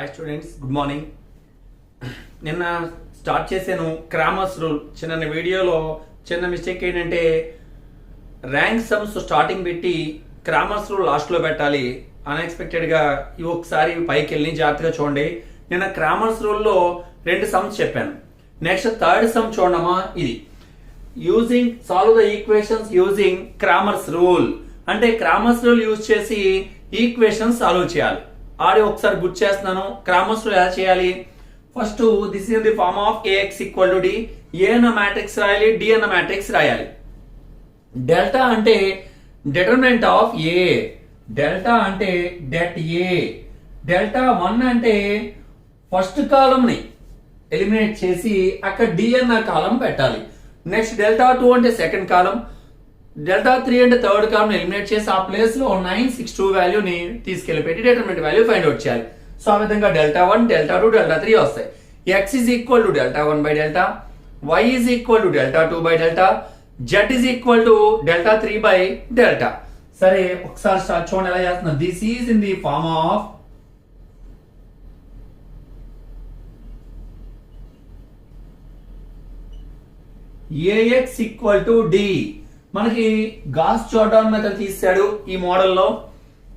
Hi students, good morning. నిన్న start చేశాను Cramer's rule. చిన్న వీడియోలో చిన్న మిస్టేక్ ఏంటంటే ర్యాంక్ సమ్స్ స్టార్టింగ్ పెట్టి క్రామర్స్ రూల్ లాస్ట్లో పెట్టాలి. అన్ఎక్స్పెక్టెడ్గా ఇవి ఒకసారి పైకి వెళ్ళి జాగ్రత్తగా చూడండి. నిన్న క్రామర్స్ రూల్లో 2 సమ్స్ చెప్పాను. నెక్స్ట్ థర్డ్ సమ్ చూడమా, ఇది using solve the equations using Cramer's rule. అంటే క్రామర్స్ రూల్ యూజ్ చేసి ఈక్వేషన్స్ సాల్వ్ చేయాలి. ఆడియో ఒకసారి గుర్తు చేస్తున్నాను. క్రామర్స్ రూల్ ఎలా చేయాలి? First this is the form of AX equal to D. A అన్న మ్యాట్రిక్స్ రాయాలి, డి అన్న మ్యాట్రిక్స్ రాయాలి. డెల్టా అంటే డిటర్మినెంట్ ఆఫ్ ఏ, డెల్టా అంటే డెట్ ఏ, డెల్టా 1 అంటే ఫస్ట్ కాలమ్ ని ఎలిమినేట్ చేసి అక్కడ డి అన్న కాలం పెట్టాలి. నెక్స్ట్ డెల్టా 2 అంటే సెకండ్ కాలం, డెల్టా 3 అంటే థర్డ్ కాలమ్ ఎలిమినేట్ చేసి ఆ ప్లేస్ లో 962 వాల్యూని తీసుకెళ్లి పెట్టి డిటర్మినెంట్ వాల్యూ ఫైండ్ అవుట్ చేయాలి. సో ఆ విధంగా డెల్టా 1, డెల్టా 2, డెల్టా 3 వస్తాయి. X is equal to delta 1 by delta, y is equal to delta 2 by delta, z is equal to delta 3 by delta. సరే ఒకసారి స్టార్ట్ చూడండి ఎలా చేస్తున్నా. This is in the form of AX equal to d. మనకి Gauss Jordan method తీసాడు ఈ మోడల్లో.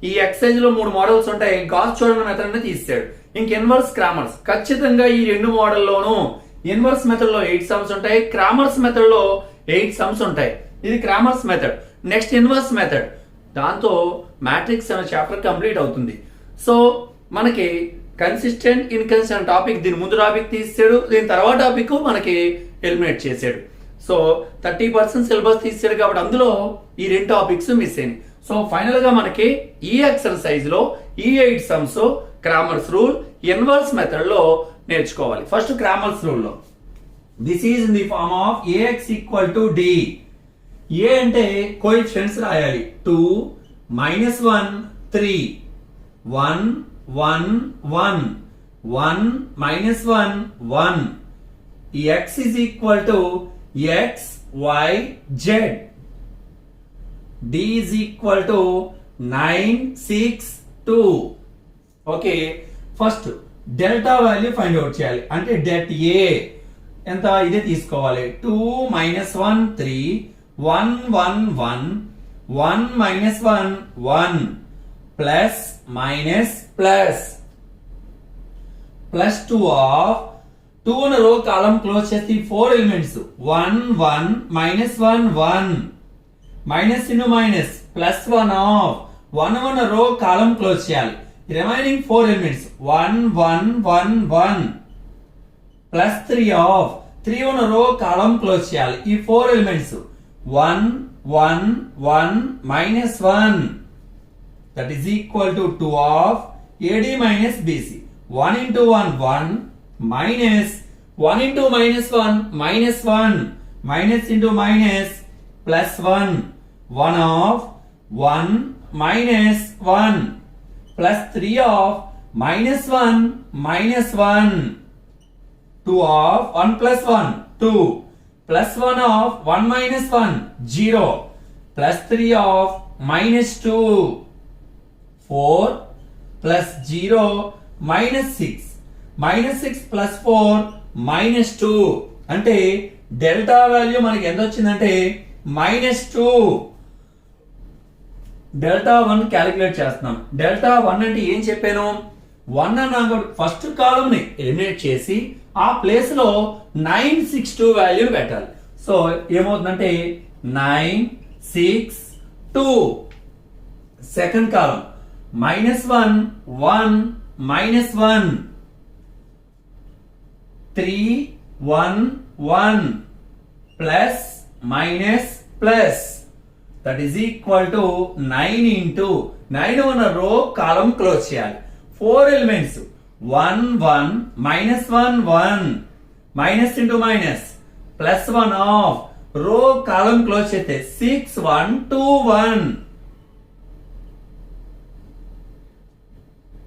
ఈ ఎక్సైజ్ లో 3 మోడల్స్ ఉంటాయి. గాస్ జోర్డాన్ మెథడ్ ని తీసాడు. ఇంక ఇన్వర్స్ క్రామర్స్. ఖచ్చితంగా ఈ 2 మోడల్లోనూ ఇన్వర్స్ మెథడ్ లో 8 సమ్స్ ఉంటాయి, క్రామర్స్ మెథడ్ లో 8 సమ్స్ ఉంటాయి. ఇది Cramer's method. Next inverse method. దాంతో మ్యాట్రిక్స్ అనే చాప్టర్ కంప్లీట్ అవుతుంది. సో మనకి కన్సిస్టెంట్ ఇన్కన్సిస్టెంట్ టాపిక్ దీని ముందు టాపిక్ తీసాడు, దీని తర్వాత టాపిక్ మనకి ఎలిమినేట్ చేసాడు. సో 30% సిలబస్ తీసాడు కాబట్టి అందులో ఈ 2 టాపిక్స్ మిస్ అయినాయి. సో ఫైనల్ గా మనకి ఈ ఎక్సర్సైజ్ లో ఈ 8 sums Cramer's rule inverse method లో నేర్చుకోవాలి. ఫస్ట్ క్రామర్స్ రూల్ లో this is in the form of AX equal to D. A అంటే కోఎఫిషియెంట్స్ రాయాలి. 2, -1, 3, 1, 1, 1, 1, -1, 1. x is equal to x, y, z. d is equal to 9, 6, 2. Okay, first delta value find out చేయాలి. అంటే det ఏ ఎంత ఇదే తీసుకోవాలి. 2 -1 3, 1 1 1, 1 -1 1, plus minus plus plus 2 of 2 ఉన్న రో కాలం close చేసి 4 elements 1 1 -1 1 minus into minus plus 1 of 1 ఉన్న రో కాలం క్లోజ్ చేయాలి. రిమైనింగ్ 4 ఎలిమెంట్స్ 1 1 1 1 ప్లస్ 3 ఆఫ్ 3 ఉన్న రో కాలం క్లోజ్ చేయాలి. ఈ 4 elements 1 1 1 -1 that is equal to 2 of AD minus BC. 1 into 1 1 minus 1 into -1 -1 minus into minus plus 1 1 of 1 minus 1 plus 3 of -1 -1 2 of 1 plus 1 2 plus 1 of 1 minus 1 0 plus 3 of -2 4 plus 0 -6 plus 4 -2 అంటే delta value మనకి ఎంత వచ్చిందంటే -2. Delta 1 calculate చేస్తున్నాం. Delta 1 అంటే ఏం చెప్పాను? 1 అన్న first column ని ఎలిమినేట్ చేసి ఆ ప్లేస్ లో 962 వాల్యూ పెట్టాలి. సో ఏమవుతుందంటే 9 6 2. Second column -1 1 -1 3 1 1 plus minus plus that is equal to 9 into 9 ఉన్న రో కాలం క్లోజ్ చేయాలి. 4 elements 1 1 -1 1 minus into minus plus 1 of రో కాలం క్లోజ్ చేస్తే 6 1 2 1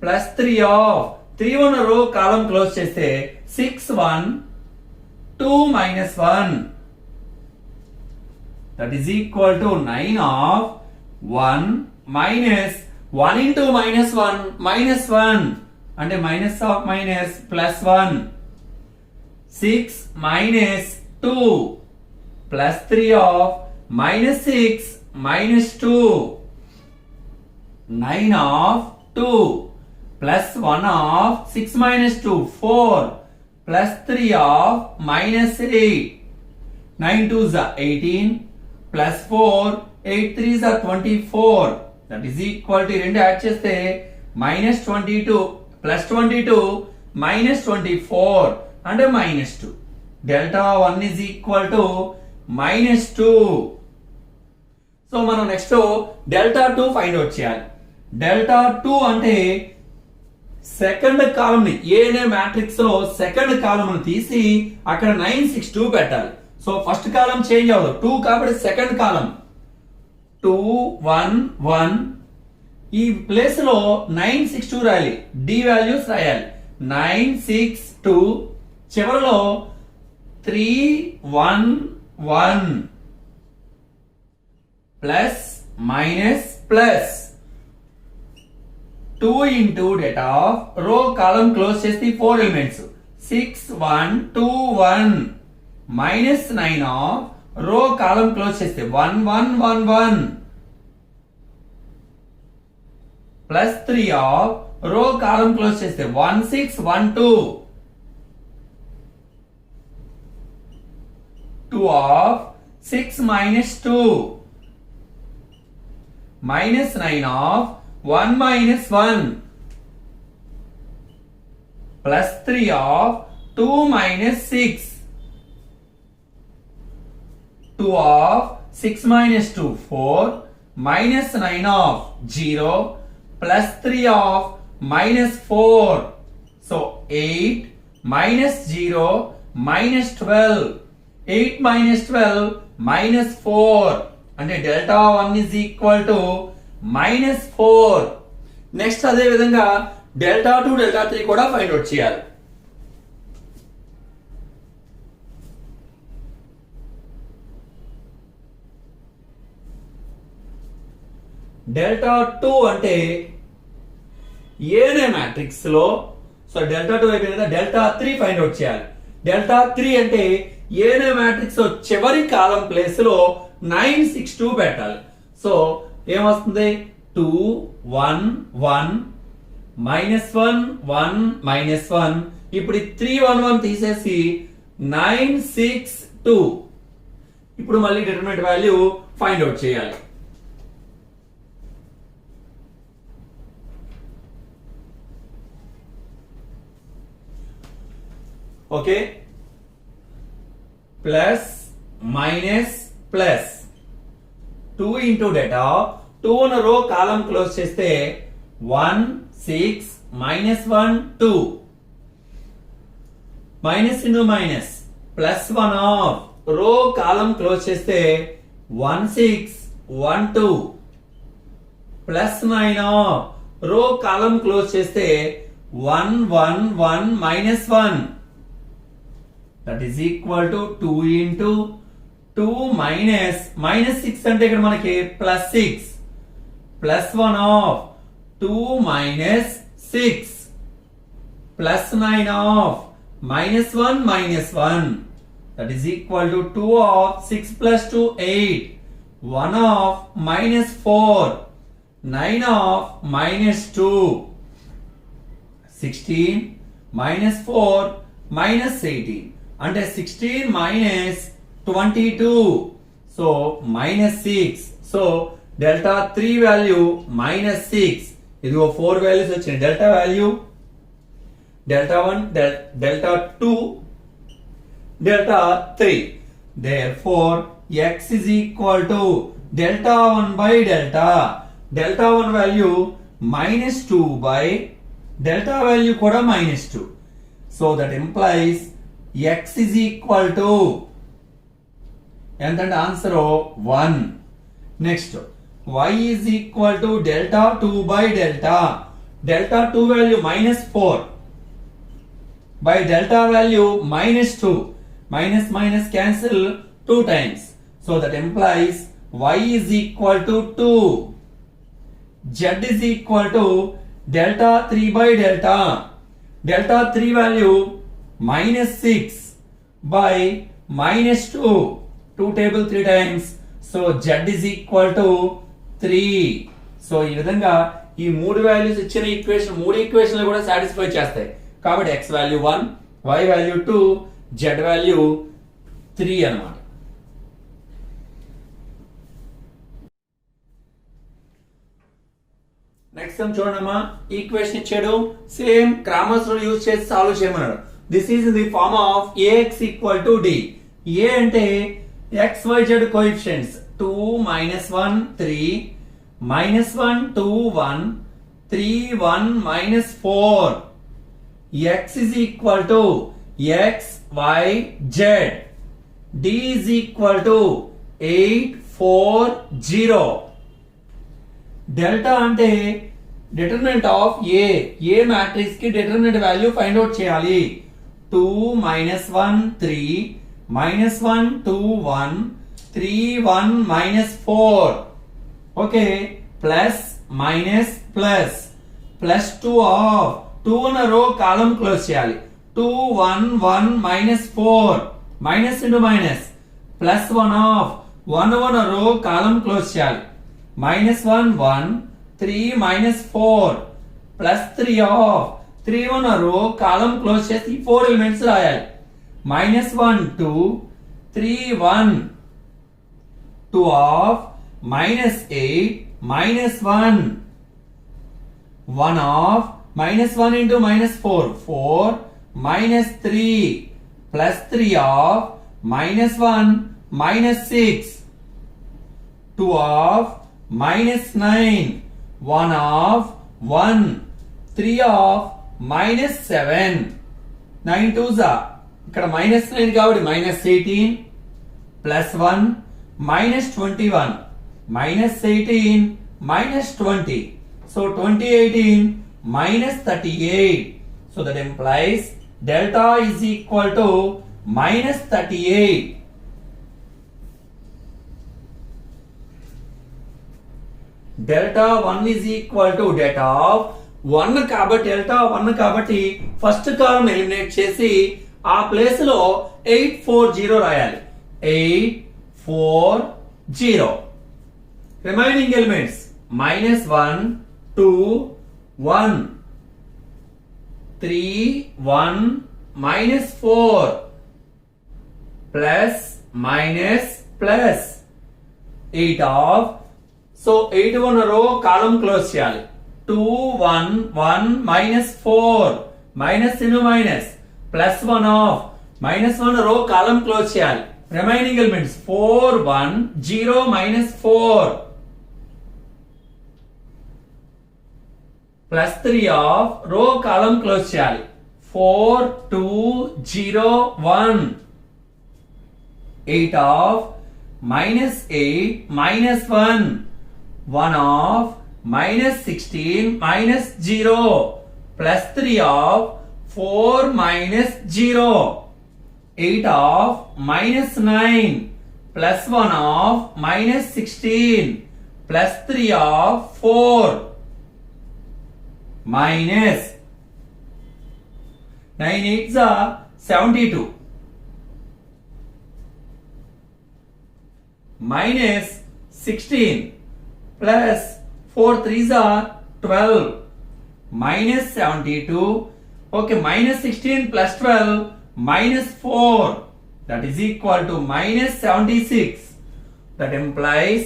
ప్లస్ 3 ఆఫ్ 3 ఉన్న రో కాలం క్లోజ్ చేస్తే 6 1 2 -1 that is equal to 9 of 1 minus 1 into -1 -1 అంటే minus of minus plus 1, 6 minus 2 plus 3 of minus 6 minus 2, 9 of 2 plus 1 of 6 minus 2, 4 plus 3 of minus 8, 9 2s are 18 plus 4, 8 3s are 24, that is equal to రెండు add చేస్తే minus 22 plus 22 minus 24 అంటే minus 2. delta 1 is equal to minus 2. So మనం next delta 2 find out చేయాలి. Delta 2 అంటే second column ని ఏనే matrix లో second column ని తీసి అక్కడ 962 పెట్టాలి. సో ఫస్ట్ కాలమ్ చేంజ్ అవ్వదు 2 కాబట్టి సెకండ్ కాలమ్ 2 1 1 ఈ ప్లేస్ లో 962 రాయాలి. డి వాల్యూస్ రాయాలి. 962 చివరిలో 3 1 1 plus minus plus 2 into data of row column close చేస్తే 4 elements 6 1 2 1 minus 9 of row column close చేస్తే 1 1 1 1 plus 3 of row column close చేస్తే 1 6 1 2 2 of 6 minus 2 minus 9 of 1 minus 1 plus 3 of 2 minus 6 2 of 6 minus 2 4 minus 9 of 0 plus 3 of minus 4 so 8 minus 0 minus 12 8 minus 12 minus 4 అంటే delta 1 is equal to minus 4. Next అదే విధంగా delta 2 delta 3 కూడా find out చేయాలి. Delta 2 అంటే ఏనే matrix లో so delta 2 అయిపోయిన కదా డెల్టా 3 ఫైండ్ అవుట్ చేయాలి. డెల్టా 3 అంటే ఏనే మ్యాట్రిక్స్ చివరి కాలం ప్లేస్ లో 962 పెట్టాలి. సో ఏమొస్తుంది 2 1 1 minus 1 1 minus 1 ఇప్పుడు 3 1 1 తీసేసి 962 ఇప్పుడు మళ్ళీ డిటర్మినెంట్ వాల్యూ ఫైండ్ అవుట్ చేయాలి. Okay plus minus plus 2 into data 2 న రో కాలమ్ క్లోజ్ చేస్తే 1 6 minus 1 2 minus into minus plus 1 of రో కాలమ్ క్లోజ్ చేస్తే 1 6 1 2 ప్లస్ 9 ఆఫ్ రో కాలమ్ క్లోజ్ చేస్తే 1 1 1 minus 1 that is equal to 2 into 2 minus 6 అంటే ఇక్కడ మనకి plus 6 plus 1 of 2 minus 6 plus 9 of minus 1 minus 1 that is equal to 2 of 6 plus 2 8 1 of minus 4 9 of minus 2 16 minus 4 minus 18 అంటే 16 minus 22 so minus 6 so delta 3 value minus 6 ఇదిగో 4 values వచ్చినాయి delta value delta 1 delta 2 delta 3 therefore x is equal to delta 1 by delta 1 value minus 2 by delta value kuda minus 2 so that implies x is equal to and answer 1 next y is equal to delta 2 by delta 2 value minus 4 by delta value minus 2 minus cancel 2 times so that implies y is equal to 2 z is equal to delta 3 by delta. Delta 3 value minus 6 by minus 2. 2 table 3 times. So z is equal to 3. So ఈ విధంగా ఈ మూడు values ఇచ్చిన equation మూడు ఈక్వేషన్లు కూడా satisfy చేస్తాయి. కాబట్టి x value 1, y value 2, z value 3 అన్నమాట. నెక్స్ట్ టైం చూడమ్మా, ఈక్వేషన్ ఇచ్చాడు, సేమ్ క్రామర్స్ రూల్ యూజ్ చేసి సాల్వ్ చేయమన్నాడు. This is in the form of ax equal to d. a అంటే xyz coefficients 2 -1 3 -1 2 1 3 1 -4. x is equal to x y z. d is equal to 8 4 0. Delta అంటే determinant of A matrix కి determinant value find out చేయాలి. 2 -1 3 -1 2 1 3 1 -4. Okay, plus minus plus plus 2 of 2 ఉన్న రో కాలం close చేయాలి. 2 1 1 -4 minus into minus plus 1 of 1 ఉన్న రో కాలం close చేయాలి. -1 1 3 -4 plus 3 of 3 ఉన్న రో కాలం క్లోజ్ చేసి 4 ఎలిమెంట్స్ రాయాలి. -1 2 3 1 2 of -8 -1 1 of -1 into -4 4 -3 plus 3 of -1 -6 2 of -9 1 of 1 3 of -7 9 2s ఇక్కడ -9 కాబట్టి -18 plus 1 -21 -18 -20. So 2018 -38. So that implies delta is equal to -38. Delta 1 is equal to delta of 1 కాబట్టి delta 1 కాబట్టి ఫస్ట్ కాలం eliminate చేసి ఆ ప్లేస్ లో 840 రాయాలి. 840. Remaining elements -1 2 1 3 1 -4 plus minus plus 8 of. So 8 1 row column close చేయాలి. 2 1 1 -4 minus into minus plus 1 of -1 row column close చేయాలి. Remaining elements 4 1 0 -4 plus 3 of row column close చేయాలి. 4 2 0 1 8 of -8 -1 1 of -16 -0 plus 3 of 4 -0 8 of -9 plus 1 of -16 plus 3 of 4 minus 9 8s are 72 minus 16 plus 4 3s are 12 minus 72. Okay, minus 16 plus 12 minus 4, that is equal to minus 76. That implies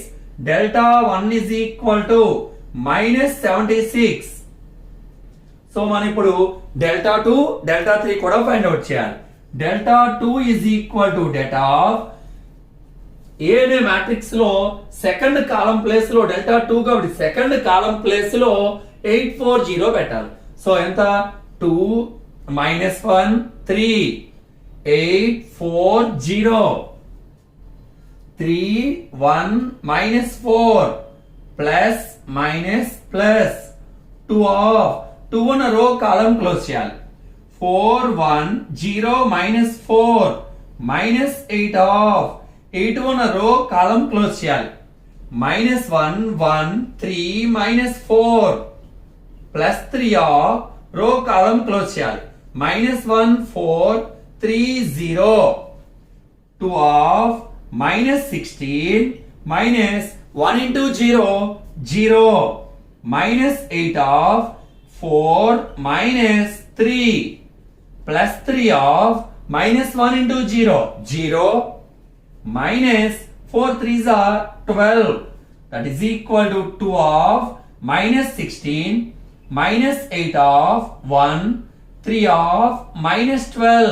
delta 1 is equal to minus 76. So మనం ఇప్పుడు delta 2 delta 3 కూడా find out చేయాలి. delta 2 is equal to delta of ఏ అనే matrix లో second column place లో delta 2 కాబట్టి second column place లో 840 పెట్టాలి. సో ఎంత 2 -1 3 840 3 1 -4 plus minus plus 2 of 2 ఉన్న రో కాలం క్లోజ్ చేయాలి. 4 1 0 -4 -8 of 8 ఉన్న రో కాలం క్లోజ్ చేయాలి. -1 1 3 -4 ప్లస్ 3 ఆఫ్ రో కాలం క్లోజ్ చేయాలి. -1 4 3 0 2 of -16 -1 into 0 0 -8 of 4 -3 plus 3 of -1 into 0 0 minus 4 3s are 12, that is equal to 2 of -16 -8 of 1 3 of -12,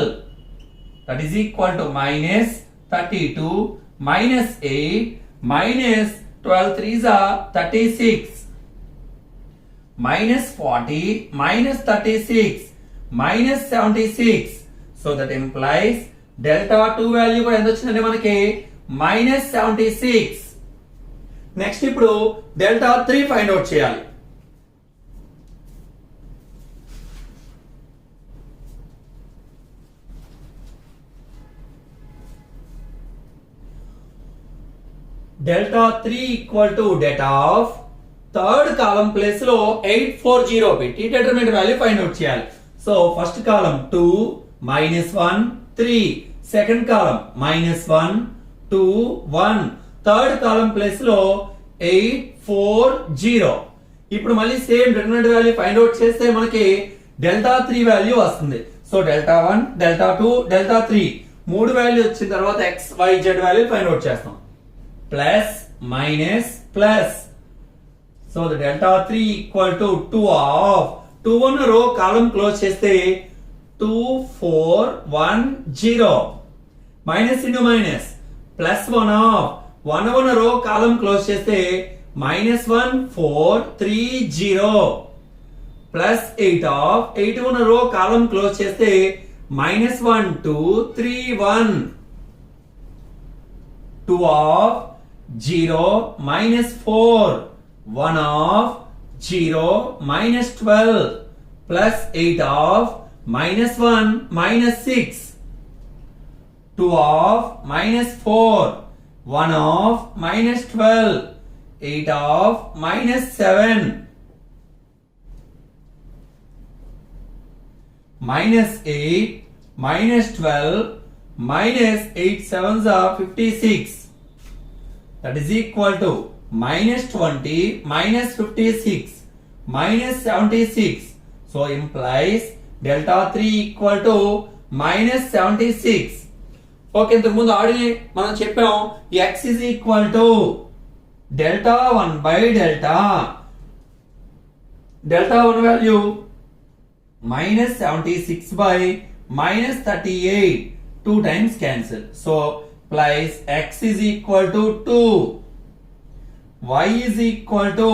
that is equal to -32 -8 -12 3s are 36 -40 -36 -76. So that implies delta 2 value కూడా ఎంత వచ్చిందంటే మనకి -76. Next ఇప్పుడు delta 3 find out చేయాలి. Delta 3 equal to data of third column place లో 840 పెట్టి determinant value find out చేయాలి. So first కాలం 2 -1 3, second column -1 2 1, third కాలం place లో 840. ఇప్పుడు మళ్ళీ same determinant value find out చేస్తే మనకి డెల్టా 3 వాల్యూ వస్తుంది. సో డెల్టా 1 డెల్టా 2 డెల్టా 3 మూడు వాల్యూ వచ్చిన తర్వాత x y z value find out చేస్తాం. Plus minus plus. So the delta 3 equal to 2 of 2 ఉన్న రో కాలం క్లోజ్ చేస్తే 2 4 1 0 minus into minus plus 1 of 1 ఉన్న రో కాలం క్లోజ్ చేస్తే -1 4 3 0 ప్లస్ 8 ఆఫ్ 8 ఉన్న రో కాలం క్లోజ్ చేస్తే -1 2 3 1 2 of 0 -4 1 of 0 -12 plus 8 of -1 -6 2 of -4 1 of -12 8 of -7 -8 -12 -8 sevens are 56, that is equal to -20 -56 -76. So implies delta 3 equal to -76. Okay, ఇంతకు ముందు ఆల్రెడీ మనం చెప్పాం x is equal to delta 1 by delta. delta 1 value -76 by -38, 2 times cancel. So implies x is equal to 2. y is equal to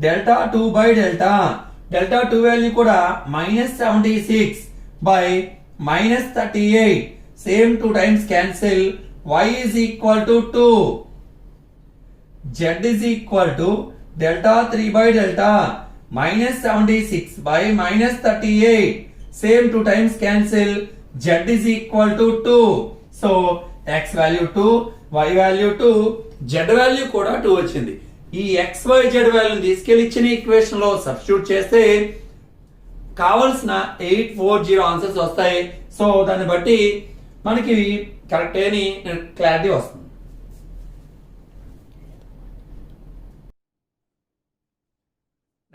delta 2 by delta. delta 2 value కూడా -76 by -38, same 2 times cancel. y is equal to 2. z is equal to delta 3 by delta -76 by -38, same 2 times cancel. z is equal to 2. So x value 2, y value 2, z value కూడా 2 వచ్చింది. ఈ XYZ వాల్యూని తీసుకెళ్లి ఇచ్చిన equation లో substitute చేస్తే కావాల్సిన 840 answers వస్తాయి. సో దాన్ని బట్టి మనకి కరెక్ట్ అని క్లారిటీ వస్తుంది.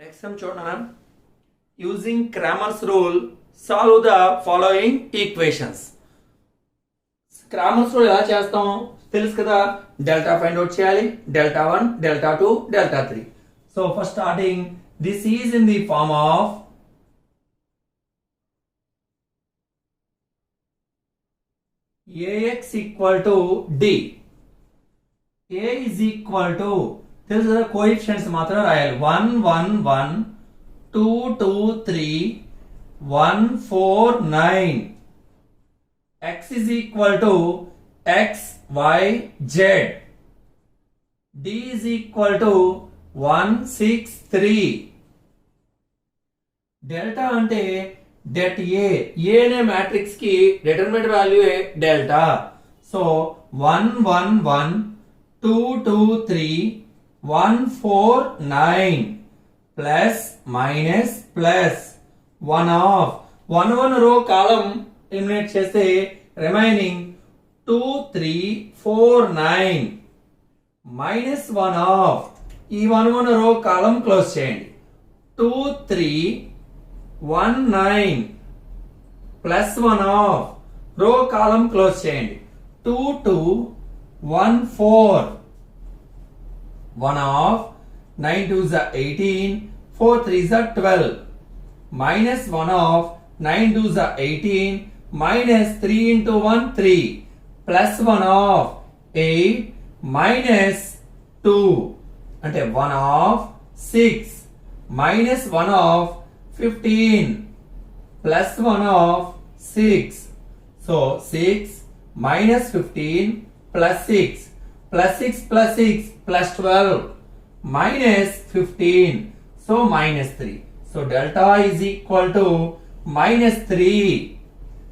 నెక్స్ట్ సమ్ చూడండి. Using Cramer's rule solve the following equations. Cramer's rule ఎలా చేస్తాం తెలుసు కదా. డెల్టా ఫైండ్ అవుట్ చేయాలి. Delta 1 delta 2 delta 3. So first starting this is in the form of ax equal to d. a is equal to తెలుసు కదా, coefficients మాత్రం రాయాలి. 1 1 1 2 2 3 1 4 9. x is equal to x y z. d is equal to 1 6 3. Delta అంటే det a అనే matrix కి determinant value delta. So 1 1 1 2 2 3 1 4 9 plus minus plus 1 half 1 row column eliminate చేస్తే remaining 2 3 4 9 minus 1 half ఈ 1 row column close చేయండి 2 3 1 9 plus 1 half row column close చేయండి 2 2 1 4 1 half 9 2s are 18 4 3s are 12 minus 1 half 9 2s are 18 minus 3 into 1 3 plus 1 half 8 minus 2 అంటే 1 half 6 minus 1 half 15 plus 1 half 6 so 6 minus 15 plus 6 plus 6 plus 6 plus 12 minus 15 so minus 3 so delta is equal to minus 3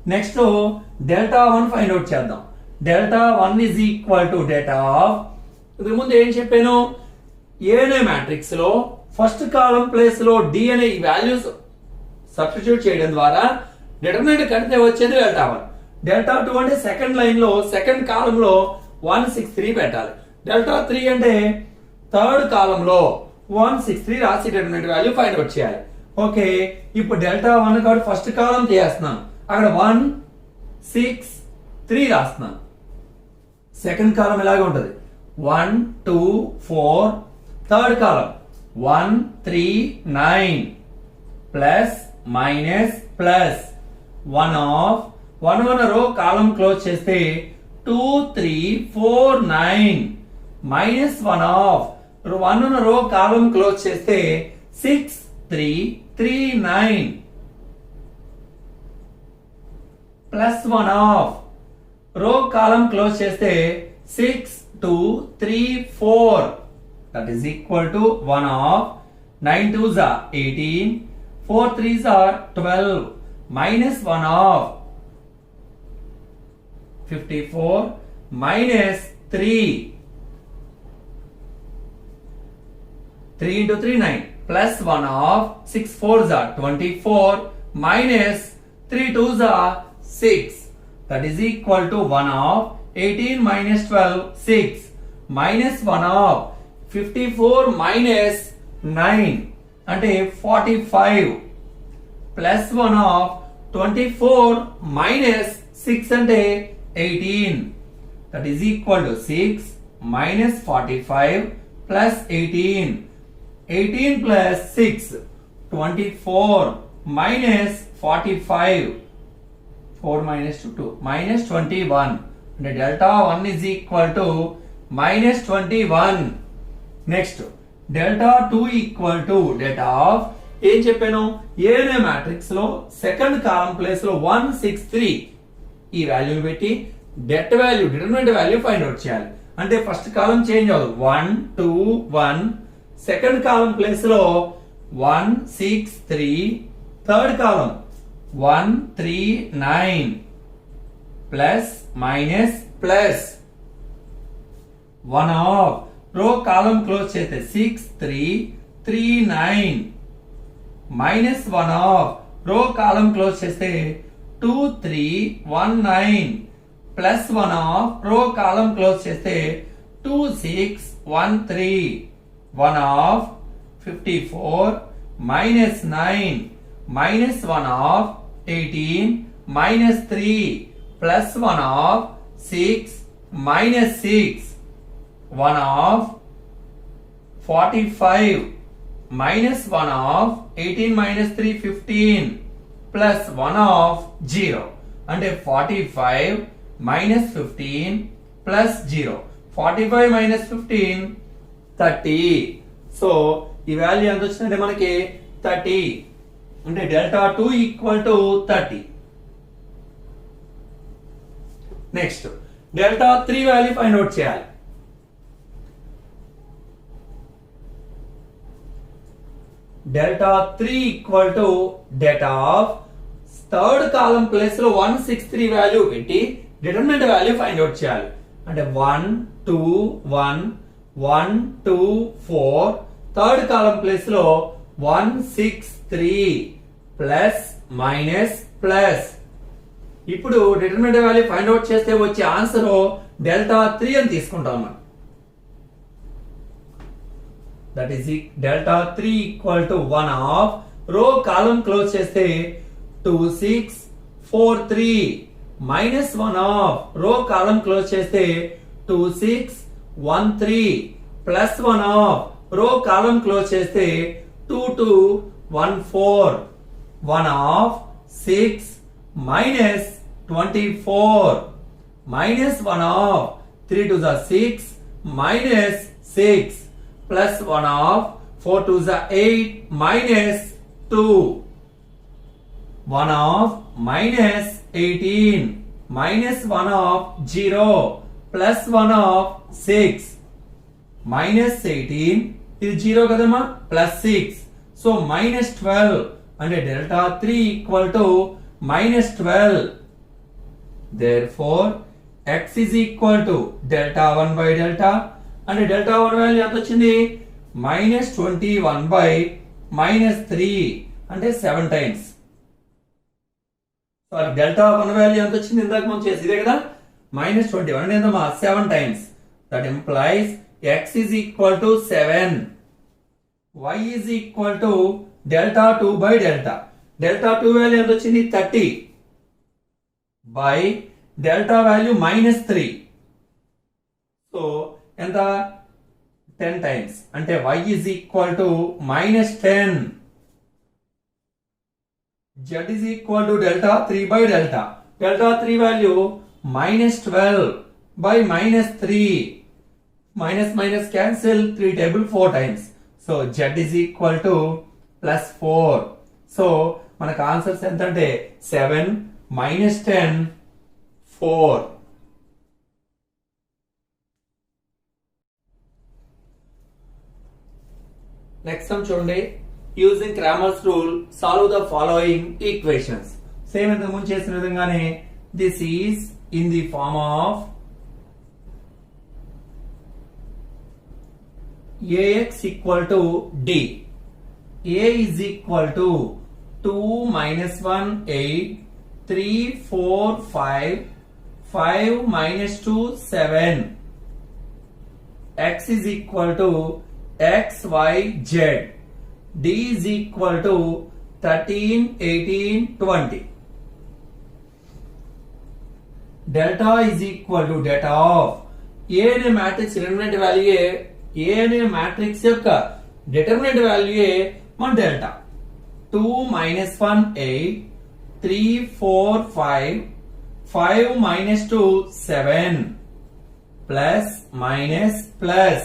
next delta 1 find out చేద్దాం delta 1 is equal to delta of ఇంతకు ముందు ఏం చెప్పాను A అనే matrix లో first column place లో D అనే ఈ వాల్యూస్ సబ్స్టిట్యూట్ చేయడం ద్వారా డిటర్మినెంట్ కడితే వచ్చేది డెల్టా 1 డెల్టా 2 అంటే సెకండ్ లైన్ లో సెకండ్ కాలమ్ లో 163 పెట్టాలి డెల్టా 3 అంటే థర్డ్ కాలమ్ లో 163 రాసి డిటర్మినెంట్ వాల్యూ ఫైండ్ అవుట్ చేయాలి ఓకే ఇప్పుడు డెల్టా 1 కాబట్టి ఫస్ట్ కాలమ్ తీస్తున్నాను అక్కడ 1 6 3 రాస్తున్నాను సెకండ్ కాలమ్ ఇలాగే ఉంటది 1 2 4 third column 1 3 9 plus minus plus 1 of 1 రో కాలమ్ క్లోజ్ చేస్తే 2 3 4 9 మైనస్ 1 ఆఫ్ 1 రో కాలమ్ క్లోజ్ చేస్తే 6 3 3 9 ప్లస్ 1 ఆఫ్ రో కాలమ్ క్లోజ్ చేస్తే 6 2 3 4 that is equal to 1 of 9 2s are 18 4 3s are 12 minus 1 of 54 minus 3 3 into 3 9 plus 1 of 6 4s are 24 minus 3 2s are 6 that is equal to 1 of 18 minus 12 6 minus 1 of 54 minus 9 అంటే 45 plus 1 of 24 minus 6 అంటే 18 that is equal to 6 minus 45 plus 18 18 plus 6 24 minus 45 4 minus 2 minus 21 అంటే delta 1 is equal to minus 21 next delta 2 equal to delta of ఏం చెప్పాను ఏ అనే matrix లో second column place లో 163 ఈ వాల్యూని పెట్టి debt value determinant value find out చేయాలి అంటే ఫస్ట్ కాలమ్ చేంజ్ అవ్వదు 1 2 1 సెకండ్ కాలమ్ ప్లేస్ లో 163 third column 139 plus minus plus 1 of రో కాలమ్ క్లోజ్ చేస్తే 6 3 3 9 మైనస్ 1 ఆఫ్ రో కాలమ్ క్లోజ్ చేస్తే 2 3 1 9 ప్లస్ 1 ఆఫ్ రో కాలమ్ క్లోజ్ చేస్తే 2 6 1 3 1 of 54 minus 9 minus 1 of 18 minus 3 plus 1 of 6 minus 6 1 of 45 minus 1 of 18 minus 3 15 plus 1 of 0 అంటే 45 minus 15 plus 0 45 minus 15 30 so ఈ value ఎంత వచ్చిందంటే మనకి 30 అంటే delta 2 equal to 30 next delta 3 value find out చేయాలి delta 3 equal to delta of third column place లో 163 value పెట్టి determinant value find out చేయాలి అంటే 1 2 1 1 2 4 థర్డ్ కాలమ్ ప్లేస్ లో 163 ప్లస్ మైనస్ ప్లస్. ఇప్పుడు డిటర్మినెంట్ వాల్యూ ఫైండ్ అవుట్ చేస్తే వచ్చే answer delta 3 అని తీసుకుంటాం మనం. That is delta 3 equal to 1 of రో కాలం క్లోజ్ చేస్తే 2643 మైనస్ 1 ఆఫ్ రో కాలం క్లోజ్ చేస్తే 2613 ప్లస్ 1 ఆఫ్ రో కాలం క్లోజ్ చేస్తే 2214 1 of 6 minus 24 minus 1 of 3 to the 6 minus 6 plus 1 of 4 to the 8 minus 2 1 of minus 18 minus 1 of 0 plus 1 of 6 minus 18 ఇది 0 కదమ్మా plus 6 so minus 12 అంటే delta 3 equal to minus 12. therefore x is equal to delta 1 by delta అంటే delta 1 value ఎంత వచ్చింది minus 21 by minus 3 అంటే 7 times. Sorry delta 1 value ఎంత వచ్చింది ఇందాక మనం చేసి ఇదే కదా మైనస్ 21 అంటే ఎంతమా 7 times. That implies x is equal to 7. y is equal to delta 2 by delta. Delta 2 value ఎంత వచ్చింది 30 by delta value minus 3 so ఎంత 10 టైమ్స్ అంటే y is equal to minus 10. z is equal to delta 3 by delta. Delta 3 value minus 12 by minus 3 minus minus cancel 3 table 4 times so z is equal to plus 4. So మనకు answers ఎంత అంటే 7 minus 10 4. Next sum చూడండి. Using Cramer's rule solve the following equations. Same ఇంతకు ముందు చేసిన విధంగానే this is in the form of ax equal to d. a is equal to 2 minus 1 8 3 4 5 5 minus 2 7. x is equal to x y z. d is equal to 13 18 20. delta is equal to delta of a అనే matrix determinant value a అనే matrix యొక్క determinant value మన delta 2 minus 1 8 3 4 5 5 minus 2 7 plus minus plus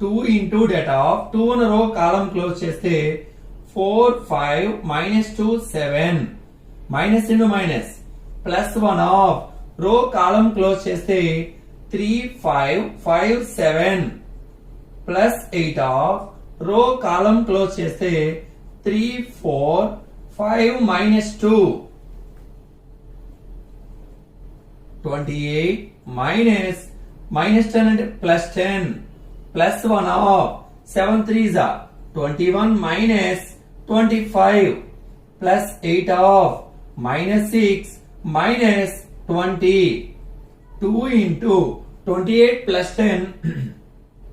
2 into data of 2 on row column close చేస్తే 4 5 minus 2 7 minus into minus plus 1 of row column close చేస్తే 3 5 5 7 plus 8 of row column close చేస్తే 3 4 5 minus 2 28 minus 10 అంటే plus 10 plus 1 of 7 3s are 21 minus 25 plus 8 of minus 6 minus 20 2 into 28 plus 10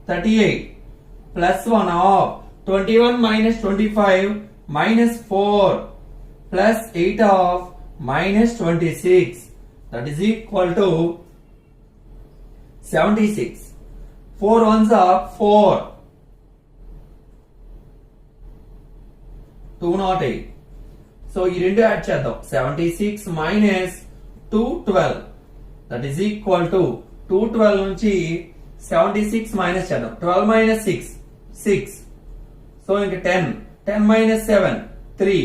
38 plus 1 of 21 minus 25 minus 4 plus 8 of minus 26 that is equal to 76. 4 ones are 4 208. So ఈ రెండు add చేద్దాం 76 minus 212 that is equal to 212 నుంచి 76 minus చేద్దాం 12 minus 6 so ఇంకా 10 minus 7 3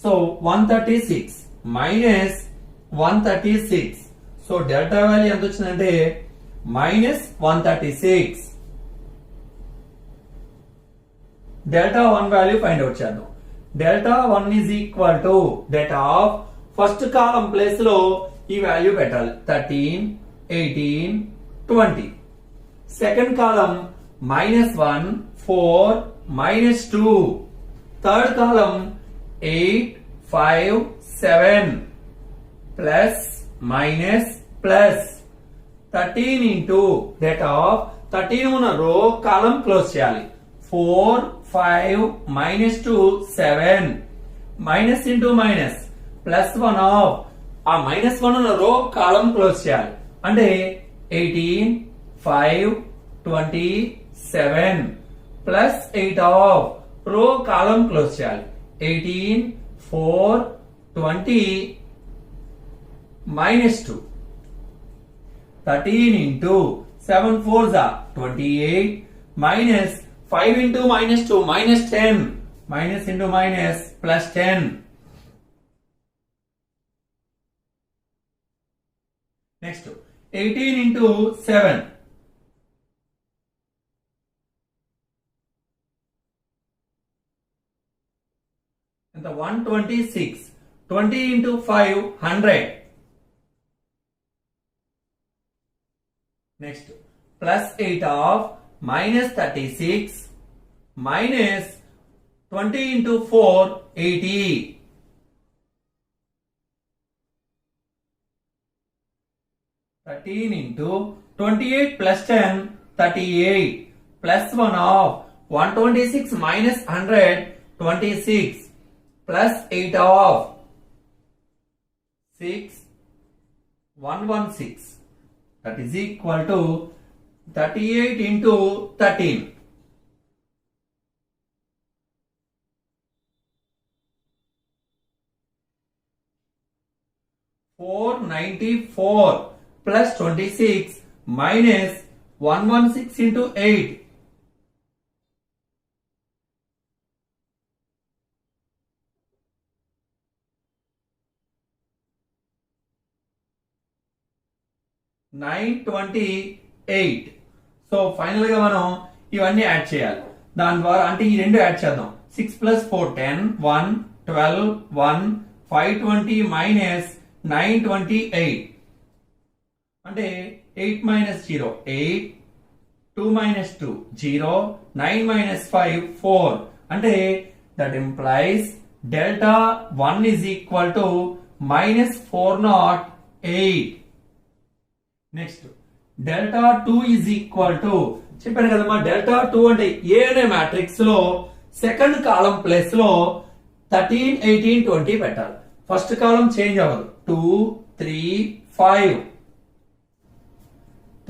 so 136 minus 136 so delta value ఎంత వచ్చిందంటే minus 136. Delta 1 value find out చేద్దాం. Delta 1 is equal to data of first column place లో ఈ వాల్యూ పెట్టాలి 13 18 20. Second column -1 4 -2. Third column 8 5 7 plus minus plus 13 into that of 13 ఉన్న రో కాలం close చేయాలి. 4 5 -2 7 minus into minus plus 1 of ఆ -1 ఉన్న రో కాలం క్లోజ్ చేయాలి. అంటే 18 5 27 ప్లస్ 8 ఆఫ్ రో కాలం క్లోజ్ చేయాలి. 18 4 20 -2 13 into 7 4s are 28 minus 5 into -2 -10 minus into minus plus 10. Next 18 into 7 and the 126 20 into 5 100. Next plus 8 of minus 36 minus 20 into 4 80. into 28 plus 10 38 plus 1 of 126 minus 100 26 plus 8 of 6 116. That is equal to 38 into 13. $494 plus 26 minus 116 into 8. $928. So final గా మనం ఇవన్నీ add చేయాలి. దాని ద్వారా అంటే ఈ రెండు add చేద్దాం. 6 plus 4 10 1 12 1 520 minus 928 అంటే 8 minus 0 8 2 minus 2 0 9 minus 5 4 అంటే that implies delta 1 is equal to minus 408. Next delta 2 is equal to చెప్పాను కదమ్మా డెల్టా 2 అంటే ఏ అనే మ్యాట్రిక్స్ లో సెకండ్ కాలం ప్లేస్ లో 13 18 20 పెట్టాలి. ఫస్ట్ కాలం చేంజ్ అవ్వదు. 2 3 5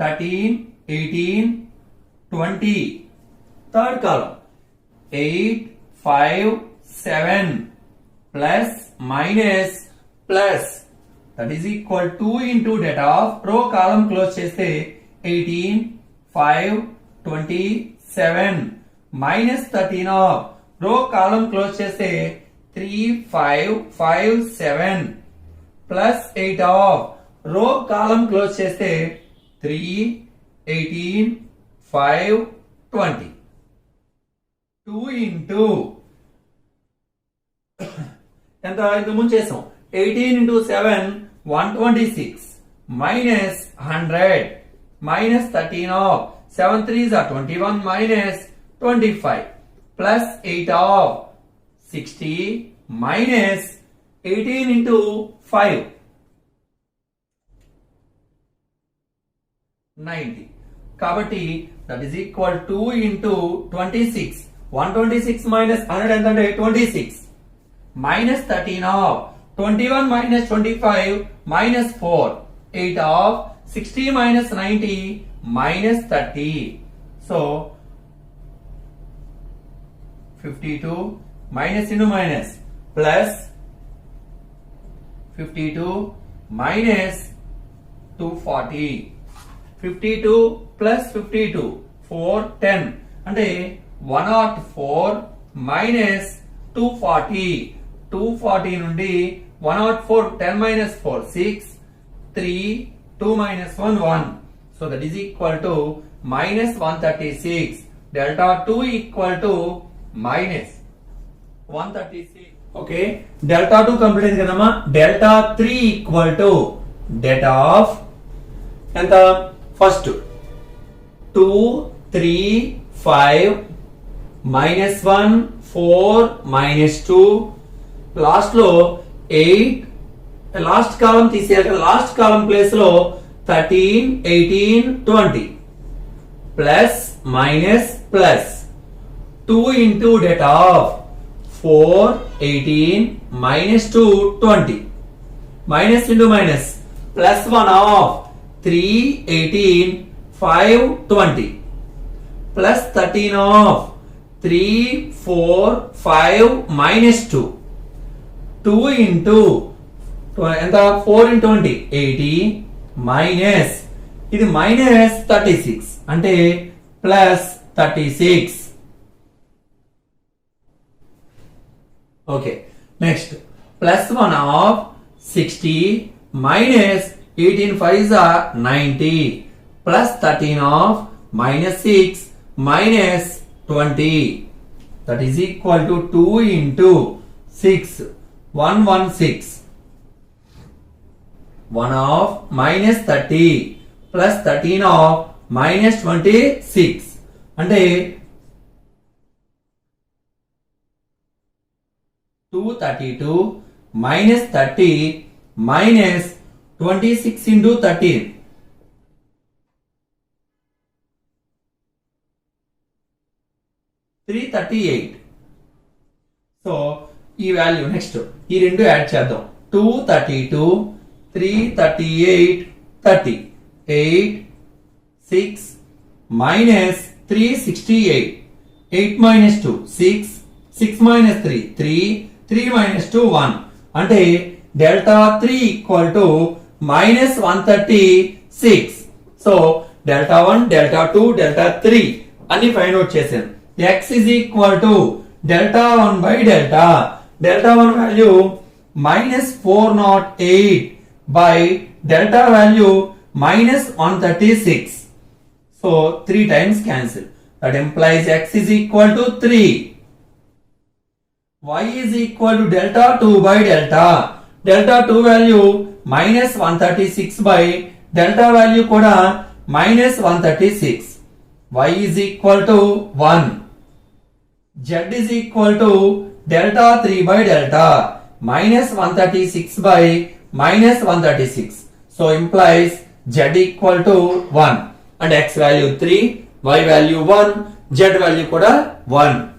13 18 20. Third column 8 5 7 plus minus plus that is equal 2 into data of row column close చేస్తే 18 5 27 minus 13 of row column close చేస్తే 3 5 5 7 plus 8 of row column close చేస్తే 3 18 5 20. 2 into ఎంత ఇంత ముందు చేసాం 18 into 7 126 minus 100 minus 13 of 7 3s are 21 minus 25 plus 8 of 60 minus 18 into 5 90. కాబట్టి that is equal 2 into 26 126 minus 100 ఎంతంటే 26 minus 13 of 21 minus 25 minus 4 8 of 60 minus 90 minus 30. So 52 minus into minus plus 52 minus 240. 52 plus 52 4 10 అంటే 104 minus 240. 240 నుండి 104 10 minus 4 6 3 2 minus 1 1. So that is equal to minus 136. Delta 2 equal to minus 136. Okay. Delta 2 complete అయింది కదమ్మా. Delta 3 equal to data of ఎంత first 2 3 5 minus 1 4 minus 2 last లో 8 last కాలం తీసేయాలి కదా, last కాలం place లో 13 18 20 plus minus plus 2 into data of 4 18 minus 2 20 minus into minus plus 1 of 3 18 5 20 plus 13 of 3 4 5 minus 2 2 into ఎంత 4 into 20 80 minus ఇది minus 36 అంటే plus 36. Okay next plus 1 of 60 minus 18 5s are 90 plus 13 of minus 6 minus 20 that is equal to 2 into 6 116 1 of minus 30 plus 13 of minus 26 అంటే 232 minus 30 minus 26 into 13 338. So ఈ value next ఈ రెండు add చేద్దాం 232 338 30 8 6 minus 368 8 minus 2 6 6 minus 3 3 3 minus 2 1 అంటే delta 3 equal to minus 136. So delta 1 delta 2 delta 3 అన్ని find out చేశాను. x is equal to delta 1 by delta 1 value minus 408 by delta value minus 136. So 3 times cancel. That implies x is equal to 3. Y is equal to delta 2 by delta 2 value minus 136 by delta value kuda minus 136. Y is equal to 1. Z is equal to delta 3 by delta minus 136 by minus 136. So implies Z equal to 1 and x value 3, y value 1, z value kuda 1.